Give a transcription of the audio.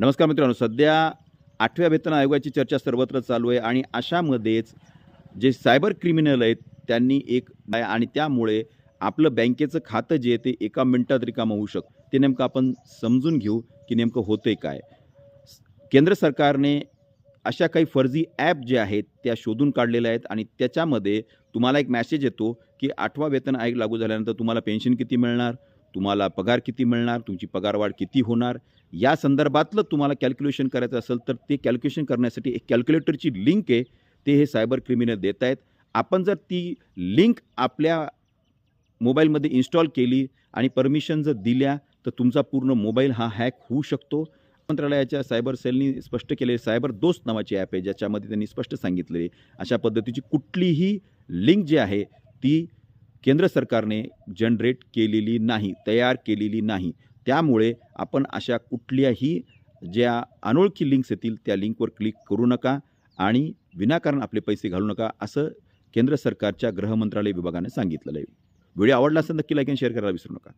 नमस्कार मित्रांनो, सध्या 8व्या वेतन आयोगाची चर्चा सर्वत्र चालू आहे आणि अशामध्येच जे सायबर क्रिमिनल आहेत त्यांनी एक आणि त्यामुळे आपलं बँकेचं खातं जे आहे ते एका मिनिटात रिकामं होऊ शकतं. ते नेमकं आपण समजून घेऊ, की नेमकं होतंय काय? केंद्र सरकारने अशा काही फर्जी ॲप जे आहेत त्या शोधून काढलेल्या आहेत आणि त्याच्यामध्ये तुम्हाला एक मेसेज येतो, की 8वा वेतन आयोग लागू झाल्यानंतर तुम्हाला पेन्शन किती मिळणार, तुम्हाला पगार किती मिळणार, तुमची पगारवाढ किती होणार, या संदर्भातलं तुम्हाला कॅल्क्युलेशन करायचं असेल, तर ते कॅल्क्युलेशन करण्यासाठी एक कॅल्क्युलेटरची लिंक आहे, ते हे सायबर क्रिमिनल देत आहेत. आपण जर ती लिंक आपल्या मोबाईलमध्ये इन्स्टॉल केली आणि परमिशन जर दिल्या, तर तुमचा पूर्ण मोबाईल हा हॅक होऊ शकतो. मंत्रालयाच्या सायबर सेलनी स्पष्ट केले, सायबर दोस्त नावाची ॲप आहे, ज्याच्यामध्ये त्यांनी स्पष्ट सांगितले, अशा पद्धतीची कुठलीही लिंक जी आहे, ती केंद्र सरकारने जनरेट केलेली नाही, तयार केलेली नाही. त्यामुळे आपण अशा कुठल्याही ज्या अनोळखी लिंक्स येतील, त्या लिंकवर क्लिक करू नका आणि विनाकारण आपले पैसे घालवू नका, असं केंद्र सरकारच्या गृह मंत्रालय विभागाने सांगितलेलं आहे. व्हिडिओ आवडला असेल नक्की लाईक आणि शेअर करायला विसरू नका.